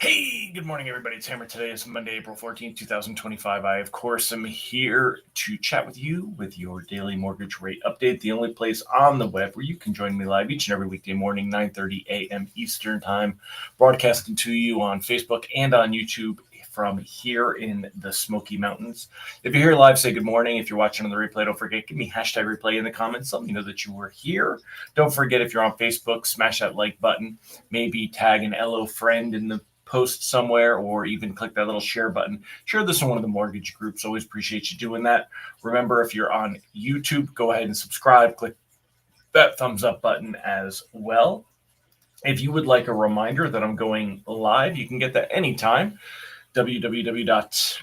Hey, good morning, everybody. It's Hammer. Today is Monday, April 14th, 2025. I, of course, am here to chat with you with your daily mortgage rate update, the only place on the web where you can join me live each and every weekday morning, 9:30 a.m. Eastern Time, broadcasting to you on Facebook and on YouTube from here in the Smoky Mountains. If you're here live, say good morning. If you're watching on the replay, don't forget, give me hashtag replay in the comments. Let me know that you were here. Don't forget, if you're on Facebook, smash that like button. Maybe tag an LO friend in the post somewhere, or even click that little share button. Share this in one of the mortgage groups. Always appreciate you doing that. Remember, if you're on YouTube, go ahead and subscribe. Click that thumbs up button as well. If you would like a reminder that I'm going live, you can get that anytime. www.hmmr.io,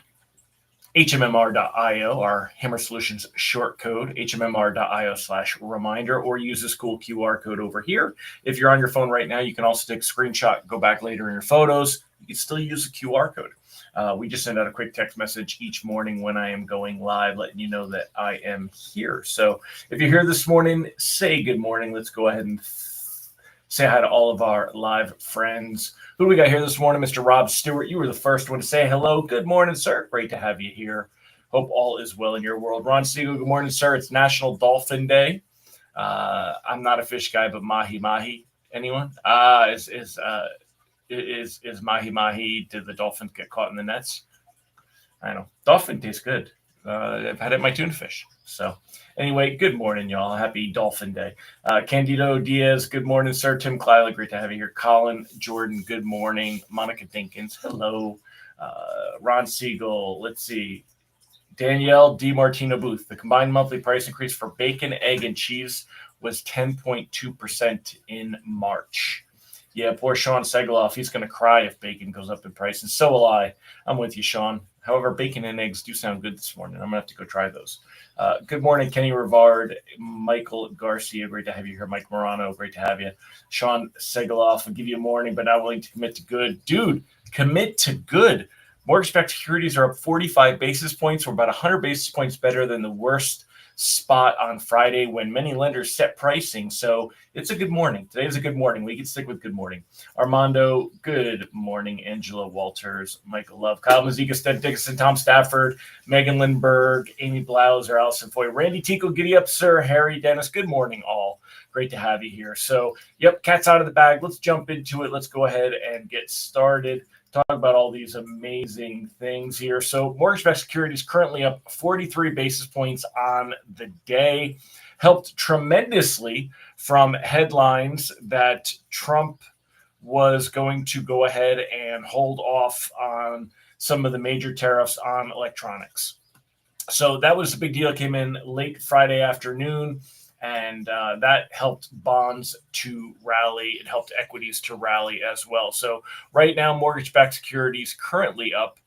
our Hammer Solutions short code, hmmr.io/reminder, or use this cool QR code over here. If you're on your phone right now, you can also take a screenshot, go back later in your photos. You can still use the QR code. We just send out a quick text message each morning when I am going live, letting you know that I am here. So if you're here this morning, say good morning. Let's go ahead and say hi to all of our live friends. Who do we got here this morning? Mr. Rob Stewart, you were the first one to say hello. Good morning, sir. Great to have you here. Hope all is well in your world. Ron Siegel, good morning, sir. It's National Dolphin Day. I'm not a fish guy, but mahi-mahi. Anyone? Is mahi-mahi, did the dolphins get caught in the nets? I know. Dolphin tastes good. I've had it in my tuna fish. So anyway, good morning, y'all. Happy Dolphin Day. Candido Diaz, good morning, sir. Tim Klyla, great to have you here. Colin Jordan, good morning. Monica Dinkins, hello. Ron Siegel, let's see. Danielle DiMartino Booth, the combined monthly price increase for bacon, egg, and cheese was 10.2% in March. Yeah, poor Sean Segaloff. He's going to cry if bacon goes up in price, and so will I. I'm with you, Sean. However, bacon and eggs do sound good this morning. I'm going to have to go try those. Good morning, Kenny Rivard, Michael Garcia. Great to have you here. Mike Morano, great to have you. Sean Segaloff, I'll give you a morning, but not willing to commit to good. Dude, commit to good. Mortgage-backed securities are up 45 basis points. We're about 100 basis points better than the worst spot on Friday when many lenders set pricing. So it's a good morning. Today is a good morning. We can stick with good morning. Armando, good morning. Angela Walters, Michael Love, Kyle Maziga, Sted Dickinson, Tom Stafford, Megan Lindberg, Amy Blauser, Allison Foy, Randy Tico, giddy up, sir. Harry Dennis, good morning, all. Great to have you here. So, yep, cat's out of the bag. Let's jump into it. Let's go ahead and get started. Talk about all these amazing things here. So mortgage-backed securities currently up 43 basis points on the day, helped tremendously from headlines that Trump was going to go ahead and hold off on some of the major tariffs on electronics. So that was a big deal. It came in late Friday afternoon. And that helped bonds to rally. It helped equities to rally as well. So right now, mortgage-backed securities currently up.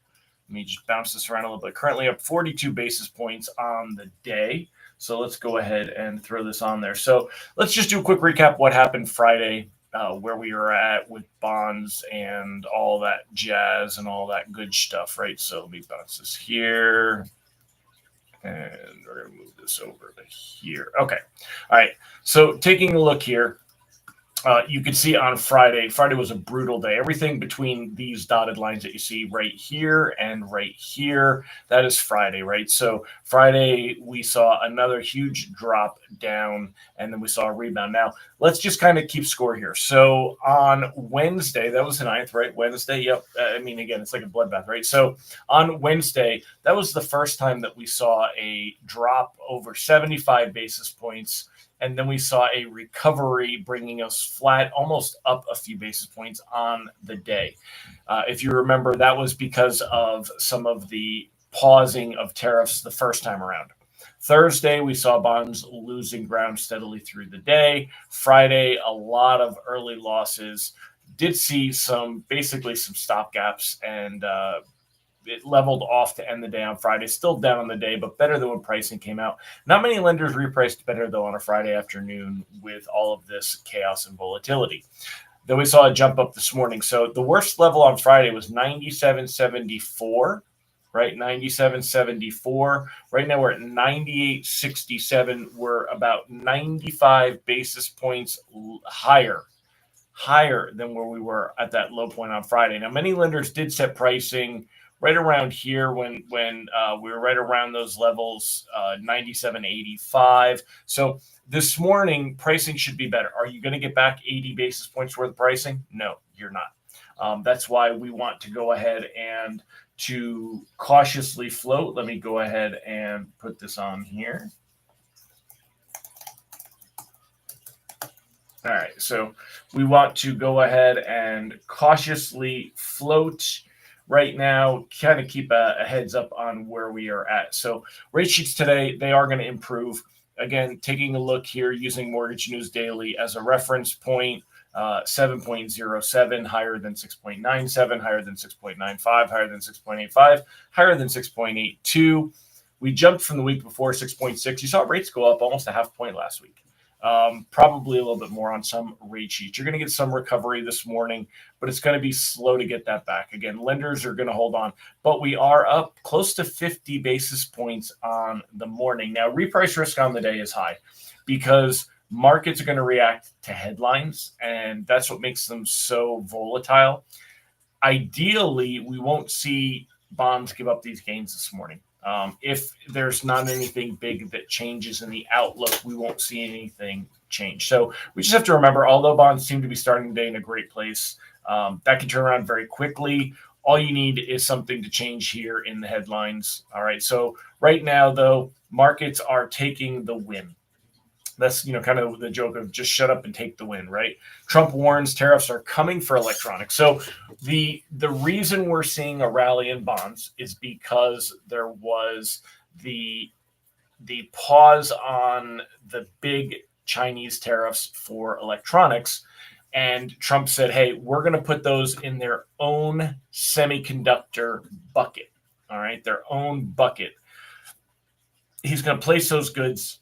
Let me just bounce this around a little bit. Currently up 42 basis points on the day. So let's go ahead and throw this on there. So let's just do a quick recap what happened Friday, where we were at with bonds and all that jazz and all that good stuff, right? So let me bounce this here. And we're going to move this over to here. Okay. All right. So taking a look here, you can see on Friday was a brutal day. Everything between these dotted lines that you see right here and right here, that is Friday, right? So Friday, we saw another huge drop down, and then we saw a rebound. Now, let's just kind of keep score here. So on Wednesday, that was the 9th, right? Wednesday, yep. I mean, again, it's like a bloodbath, right? So on Wednesday, that was the first time that we saw a drop over 75 basis points. And then we saw a recovery bringing us flat, almost up a few basis points on the day. If you remember, that was because of some of the pausing of tariffs the first time around. Thursday, we saw bonds losing ground steadily through the day. Friday, a lot of early losses. Did see basically some stopgaps, and it leveled off to end the day on Friday. Still down on the day, but better than when pricing came out. Not many lenders repriced better, though, on a Friday afternoon with all of this chaos and volatility. Then we saw a jump up this morning. So the worst level on Friday was 97.74, right? 97.74. Right now we're at 98.67. We're about 95 basis points higher higher than where we were at that low point on Friday. Now, many lenders did set pricing right around here when we were right around those levels, 97.85. So this morning, pricing should be better. Are you going to get back 80 basis points worth of pricing? No, you're not. That's why we want to go ahead and to cautiously float. Let me go ahead and put this on here. All right, so we want to go ahead and cautiously float right now, kind of keep a heads up on where we are at. So rate sheets today, they are going to improve. Again, taking a look here using Mortgage News Daily as a reference point, 7.07, higher than 6.97, higher than 6.95, higher than 6.85, higher than 6.82. We jumped from the week before 6.6. You saw rates go up almost a half point last week. Probably a little bit more on some rate sheets. You're going to get some recovery this morning, but it's going to be slow to get that back. Again, lenders are going to hold on, but we are up close to 50 basis points on the morning. Now, reprice risk on the day is high because markets are going to react to headlines, and that's what makes them so volatile. Ideally, we won't see bonds give up these gains this morning. If there's not anything big that changes in the outlook, we won't see anything change. So we just have to remember, although bonds seem to be starting the day in a great place, that can turn around very quickly. All you need is something to change here in the headlines. All right. So right now, though, markets are taking the win. That's, kind of the joke of just shut up and take the win, right? Trump warns tariffs are coming for electronics. So the reason we're seeing a rally in bonds is because there was the pause on the big Chinese tariffs for electronics. And Trump said, hey, we're going to put those in their own semiconductor bucket. All right, their own bucket. He's going to place those goods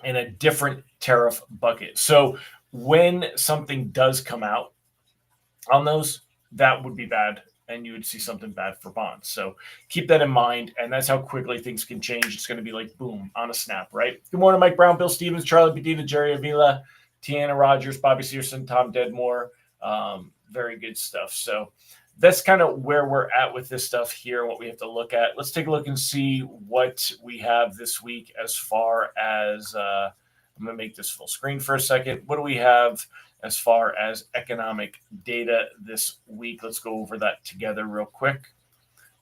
in a different tariff bucket. So when something does come out on those, that would be bad, and you would see something bad for bonds. So keep that in mind, and that's how quickly things can change. It's going to be like boom, on a snap, right? Good morning, Mike Brown, Bill Stevens, Charlie Bedina, Jerry Avila, Tiana Rogers, Bobby Searson, Tom Dedmore. Very good stuff. So that's kind of where we're at with this stuff here, what we have to look at. Let's take a look and see what we have this week as far as I'm going to make this full screen for a second. What do we have as far as economic data this week? Let's go over that together real quick.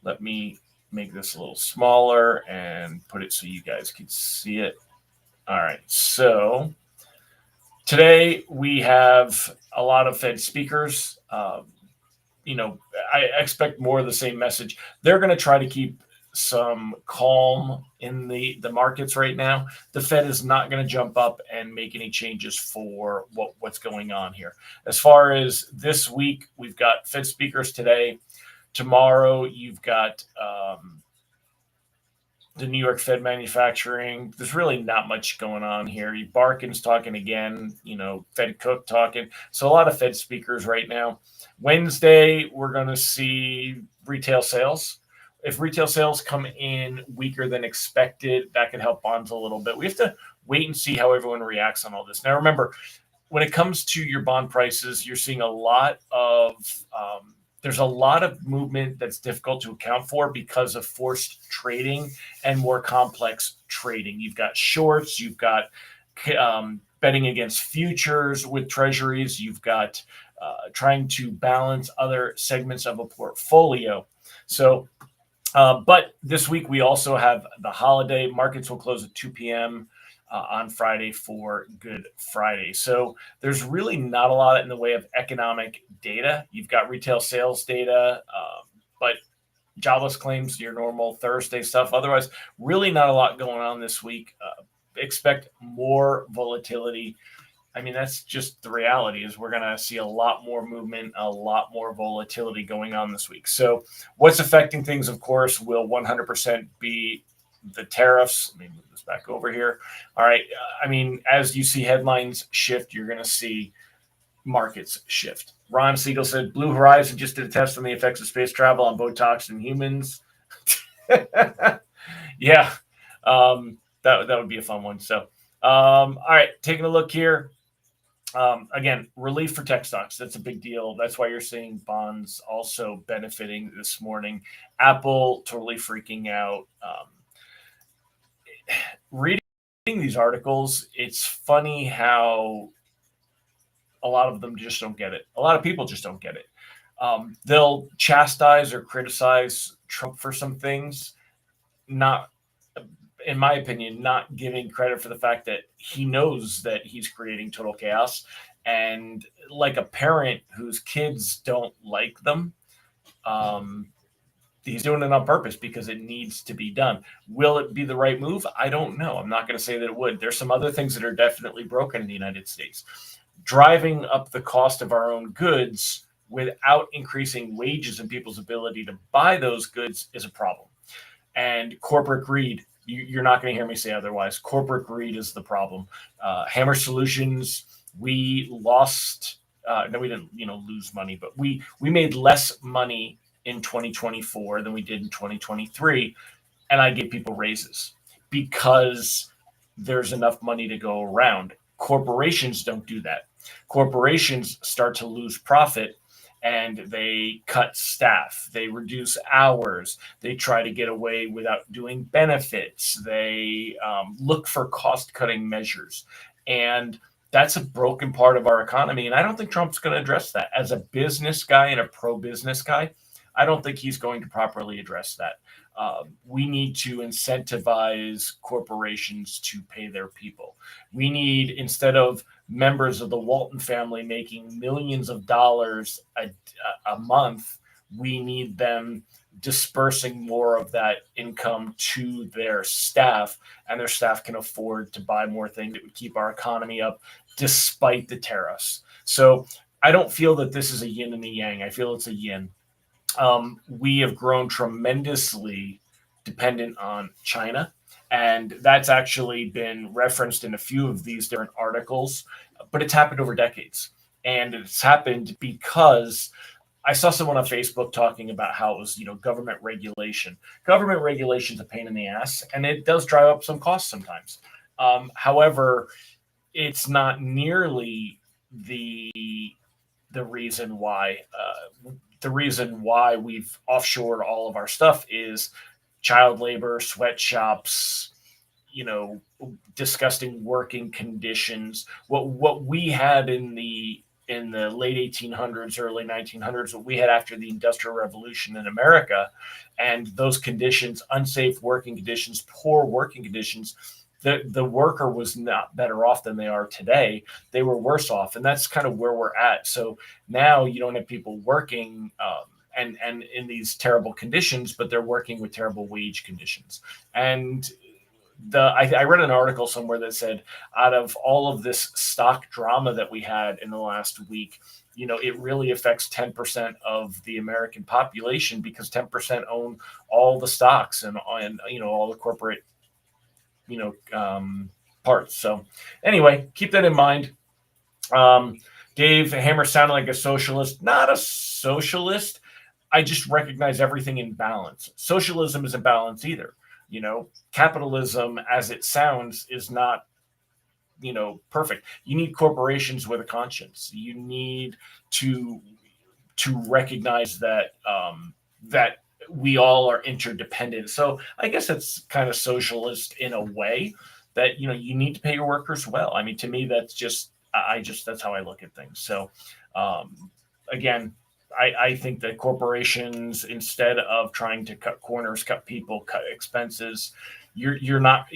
Let me make this a little smaller and put it so you guys can see it. All right. So today we have a lot of Fed speakers. I expect more of the same message. They're going to try to keep some calm in the markets right now. The Fed is not going to jump up and make any changes for what's going on here. As far as this week, we've got Fed speakers today. Tomorrow, you've got the New York Fed manufacturing. There's really not much going on here. Barkin's talking again, Fed Cook talking. So a lot of Fed speakers right now. Wednesday, we're going to see retail sales. If retail sales come in weaker than expected, that could help bonds a little bit. We have to wait and see how everyone reacts on all this. Now, remember, when it comes to your bond prices, you're seeing a lot of there's a lot of movement that's difficult to account for because of forced trading and more complex trading. You've got shorts, you've got betting against futures with treasuries, you've got trying to balance other segments of a portfolio. So, but this week we also have the holiday. Markets will close at 2 p.m. On Friday for Good Friday. So there's really not a lot in the way of economic data. You've got retail sales data, but jobless claims, your normal Thursday stuff. Otherwise, really not a lot going on this week. Expect more volatility. I mean, that's just the reality is we're going to see a lot more movement, a lot more volatility going on this week. So what's affecting things, of course, will 100% be the tariffs. Let me move this back over here. All right. I mean, as you see headlines shift, you're going to see markets shift. Ron Siegel said Blue Horizon just did a test on the effects of space travel on Botox in humans. Yeah. That would be a fun one. So, all right, taking a look here. Again, relief for tech stocks. That's a big deal. That's why you're seeing bonds also benefiting this morning. Apple totally freaking out. Reading these articles, it's funny how a lot of them just don't get it. A lot of people just don't get it. They'll chastise or criticize Trump for some things, not, in my opinion, not giving credit for the fact that he knows that he's creating total chaos. And like a parent whose kids don't like them, he's doing it on purpose because it needs to be done. Will it be the right move? I don't know. I'm not going to say that it would. There's some other things that are definitely broken in the United States. Driving up the cost of our own goods without increasing wages and people's ability to buy those goods is a problem. And corporate greed, you're not going to hear me say otherwise. Corporate greed is the problem. Hammer Solutions, we lost. No, we didn't, lose money, but we made less money in 2024 than we did in 2023, and I gave people raises because there's enough money to go around. Corporations don't do that. Corporations start to lose profit and they cut staff, they reduce hours, they try to get away without doing benefits, they look for cost-cutting measures. And that's a broken part of our economy. And I don't think Trump's going to address that. As a business guy and a pro-business guy, I don't think he's going to properly address that. We need to incentivize corporations to pay their people. We need, instead of members of the Walton family making millions of dollars a month, we need them dispersing more of that income to their staff, and their staff can afford to buy more things that would keep our economy up despite the tariffs. So I don't feel that this is a yin and a yang. I feel it's a yin. We have grown tremendously dependent on China, and that's actually been referenced in a few of these different articles, but it's happened over decades. And it's happened because I saw someone on Facebook talking about how it was, government regulation. Government regulation is a pain in the ass, and it does drive up some costs sometimes. However, it's not nearly the reason why. The reason why we've offshored all of our stuff is child labor, sweatshops, disgusting working conditions. What we had in the late 1800s, early 1900s, what we had after the Industrial Revolution in America, and those conditions, unsafe working conditions, poor working conditions, the worker was not better off than they are today. They were worse off, and that's kind of where we're at. So now you don't have people working and in these terrible conditions, but they're working with terrible wage conditions. And I read an article somewhere that said, out of all of this stock drama that we had in the last week, it really affects 10% of the American population, because 10% own all the stocks and all the corporate parts. So anyway, keep that in mind. Dave Hammer sounded like a socialist. Not a socialist. I just recognize everything in balance. Socialism isn't balance either. Capitalism, as it sounds, is not, perfect. You need corporations with a conscience. You need to recognize that that we all are interdependent. So I guess it's kind of socialist in a way, that you need to pay your workers well. I mean, to me, that's that's how I look at things. So again, I think that corporations, instead of trying to cut corners, cut people, cut expenses, you're not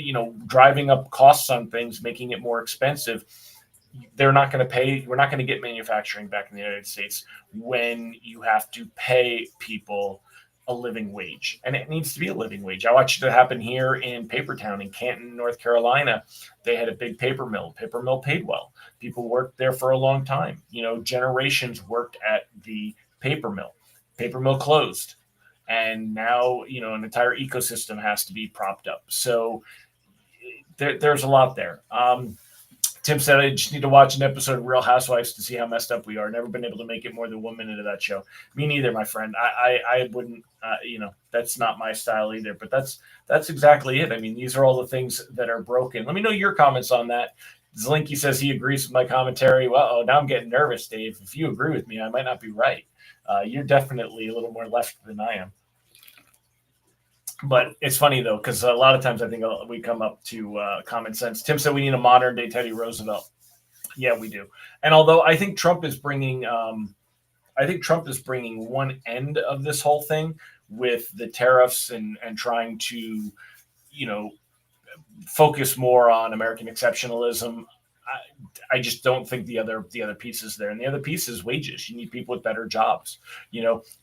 driving up costs on things, making it more expensive. They're not going to pay. We're not going to get manufacturing back in the United States when you have to pay people a living wage, and it needs to be a living wage. I watched it happen here in Papertown in Canton, North Carolina. They had a big paper mill. Paper mill paid well. People worked there for a long time. Generations worked at the paper mill. Paper mill closed, and now an entire ecosystem has to be propped up. So there's a lot there. Tim said, I just need to watch an episode of Real Housewives to see how messed up we are. Never been able to make it more than 1 minute of that show. Me neither, my friend. I wouldn't, that's not my style either. But that's exactly it. I mean, these are all the things that are broken. Let me know your comments on that. Zlinky says he agrees with my commentary. Well, now I'm getting nervous, Dave. If you agree with me, I might not be right. You're definitely a little more left than I am. But it's funny, though, because a lot of times I think we come up to common sense. Tim said we need a modern day Teddy Roosevelt. Yeah, we do. And although I think Trump is bringing one end of this whole thing with the tariffs and trying to, focus more on American exceptionalism. I just don't think the other piece is there, and the other piece is wages. You need people with better jobs.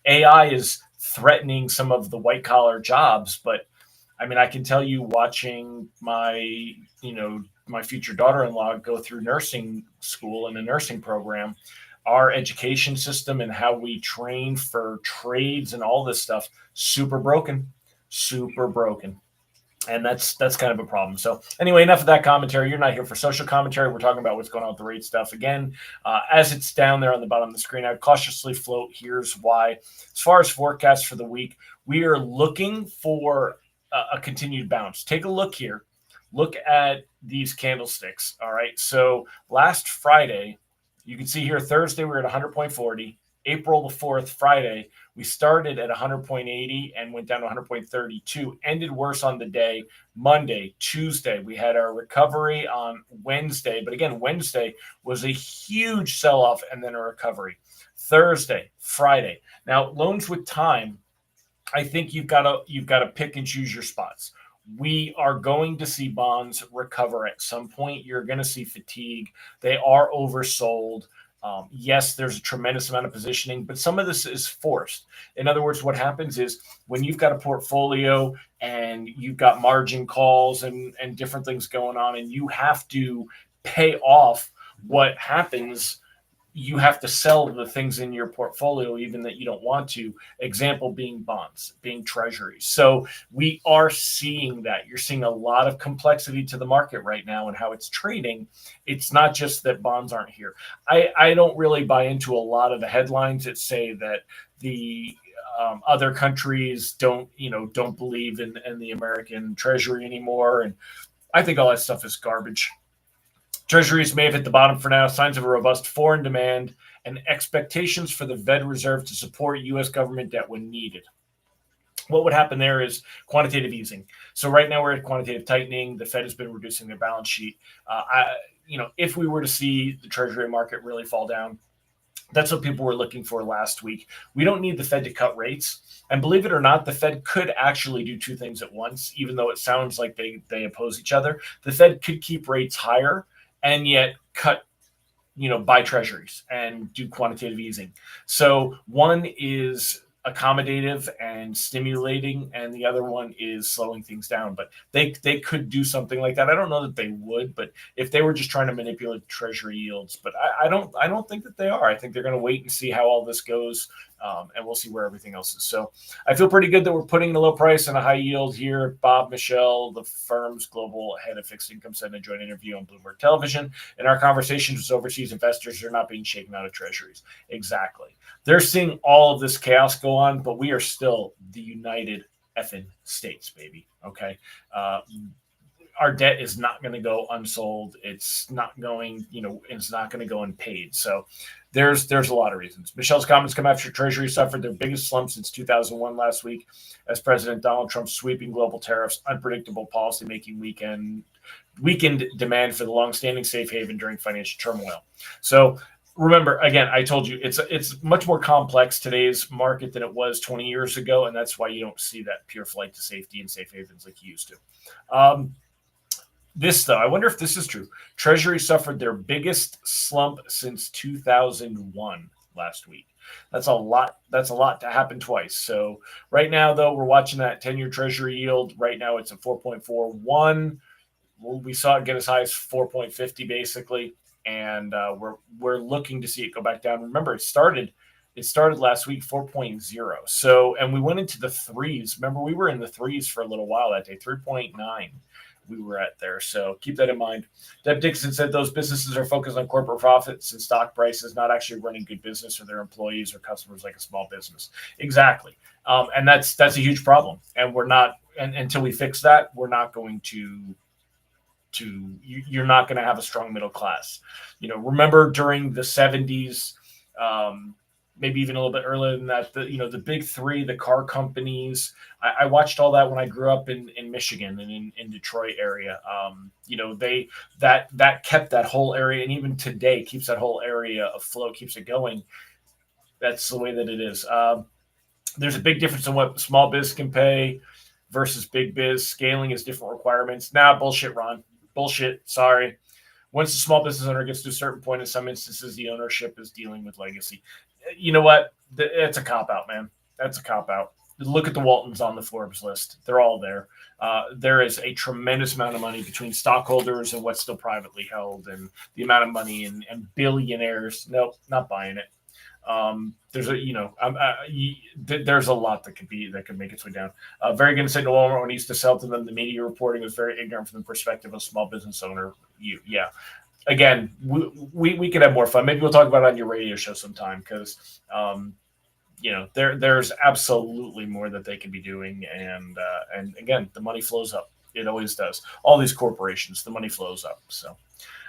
AI is threatening some of the white collar jobs, but I mean, I can tell you, watching my future daughter-in-law go through nursing school and a nursing program, our education system and how we train for trades and all this stuff, super broken. And that's kind of a problem. So anyway, enough of that commentary. You're not here for social commentary. We're talking about what's going on with the rate stuff. Again, as it's down there on the bottom of the screen, I'd cautiously float. Here's why. As far as forecasts for the week, we are looking for a continued bounce. Take a look here. Look at these candlesticks. All right. So last Friday, you can see here, Thursday, we were at 100.40. April the 4th, Friday, we started at 100.80 and went down to 100.32, ended worse on the day. Monday, Tuesday, we had our recovery on Wednesday. But again, Wednesday was a huge sell-off and then a recovery. Thursday, Friday. Now, loans with time, I think you've got to pick and choose your spots. We are going to see bonds recover at some point. You're going to see fatigue. They are oversold. Yes, there's a tremendous amount of positioning, but some of this is forced. In other words, what happens is when you've got a portfolio and you've got margin calls and different things going on, and you have to pay off, what happens, you have to sell the things in your portfolio, even that you don't want to. Example being bonds, being treasuries. So we are seeing that. You're seeing a lot of complexity to the market right now and how it's trading. It's not just that bonds aren't here. I don't really buy into a lot of the headlines that say that the other countries don't believe in the American Treasury anymore. And I think all that stuff is garbage. Treasuries may have hit the bottom for now. Signs of a robust foreign demand and expectations for the Fed Reserve to support U.S. government debt when needed. What would happen there is quantitative easing. So right now we're at quantitative tightening. The Fed has been reducing their balance sheet. If we were to see the Treasury market really fall down, that's what people were looking for last week. We don't need the Fed to cut rates. And believe it or not, the Fed could actually do two things at once, even though it sounds like they oppose each other. The Fed could keep rates higher and yet cut, buy treasuries and do quantitative easing. So one is accommodative and stimulating, and the other one is slowing things down. But they could do something like that. I don't know that they would, but if they were just trying to manipulate treasury yields, but I don't think that they are. I think they're going to wait and see how all this goes, and we'll see where everything else is. So I feel pretty good that we're putting in a low price and a high yield here. Bob Michelle, the firm's global head of fixed income, said in a joint interview on Bloomberg Television, in our conversations with overseas investors, they're not being shaken out of treasuries. Exactly. They're seeing all of this chaos go on, but we are still the United effing States, baby. Okay. Our debt is not going to go unsold. It's not going, it's not going to go unpaid. So there's a lot of reasons. Michelle's comments come after Treasury suffered their biggest slump since 2001 last week, as President Donald Trump's sweeping global tariffs, unpredictable policymaking weakened demand for the longstanding safe haven during financial turmoil. So remember, again, I told you it's much more complex today's market than it was 20 years ago, and that's why you don't see that pure flight to safety and safe havens like you used to. This, though, I wonder if this is true. Treasury suffered their biggest slump since 2001 last week. That's a lot. That's a lot to happen twice. So right now, though, we're watching that 10-year Treasury yield. Right now, it's at 4.41. We saw it get as high as 4.50, basically, and we're looking to see it go back down. Remember, it started last week 4.0. So, and we went into the threes. Remember, we were in the threes for a little while that day, 3.9. We were at there. So keep that in mind. Deb Dixon said those businesses are focused on corporate profits and stock prices, not actually running good business for their employees or customers like a small business. Exactly. And that's a huge problem. And we're not, and until we fix that, we're not going to you're not going to have a strong middle class. Remember during the 70s, maybe even a little bit earlier than that, the big three, the car companies. I watched all that when I grew up in Michigan and in Detroit area. That kept that whole area, and even today keeps that whole area afloat, keeps it going. That's the way that it is. There's a big difference in what small biz can pay versus big biz. Scaling is different requirements. Bullshit, Ron. Bullshit. Sorry. Once the small business owner gets to a certain point, in some instances, the ownership is dealing with legacy. You know what? It's a cop-out, man. That's a cop-out. Look at the Waltons on the Forbes list. They're all there. There is a tremendous amount of money between stockholders and what's still privately held, and the amount of money and billionaires. Nope, not buying it. There's a lot that could make its way down. Very going to say no one needs to sell to them. The media reporting was very ignorant from the perspective of a small business owner. Yeah. Again, we could have more fun. Maybe we'll talk about it on your radio show sometime, because there's absolutely more that they could be doing, and again, the money flows up. It always does. All these corporations, the money flows up. So,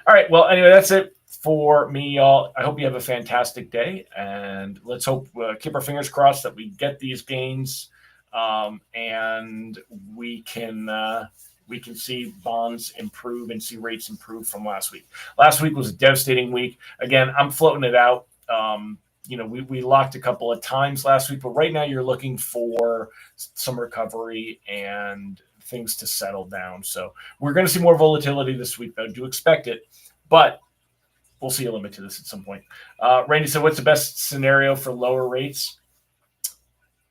all right. Well, anyway, that's it for me, y'all. I hope you have a fantastic day, and let's hope keep our fingers crossed that we get these gains, and we can see bonds improve and see rates improve from last week. Last week was a devastating week. Again, I'm floating it out. We locked a couple of times last week, but right now you're looking for some recovery and things to settle down. So we're going to see more volatility this week, though. Do expect it, but we'll see a limit to this at some point. Randy said, what's the best scenario for lower rates?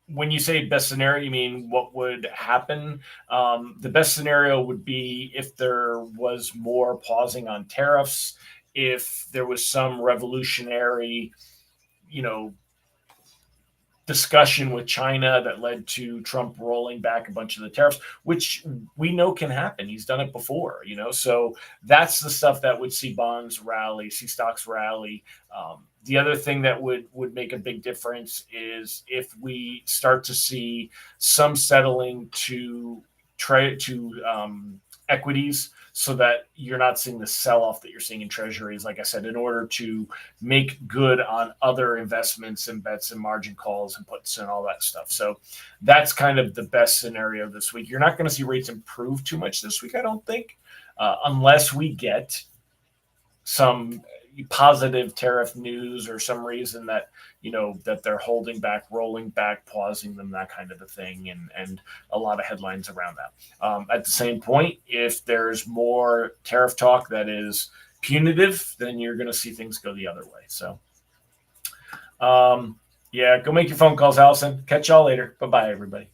When you say best scenario, you mean what would happen? The best scenario would be if there was more pausing on tariffs, if there was some revolutionary, discussion with China that led to Trump rolling back a bunch of the tariffs, which we know can happen. He's done it before, so that's the stuff that would see bonds rally, see stocks rally. The other thing that would make a big difference is if we start to see some settling to equities, so that you're not seeing the sell-off that you're seeing in treasuries, like I said, in order to make good on other investments and bets and margin calls and puts and all that stuff. So that's kind of the best scenario this week. You're not going to see rates improve too much this week, I don't think, unless we get some positive tariff news or some reason that that they're holding back, rolling back, pausing them, that kind of a thing, and a lot of headlines around that. At the same point, if there's more tariff talk that is punitive, then you're going to see things go the other way. So go make your phone calls, Allison. Catch y'all later. Bye-bye, everybody.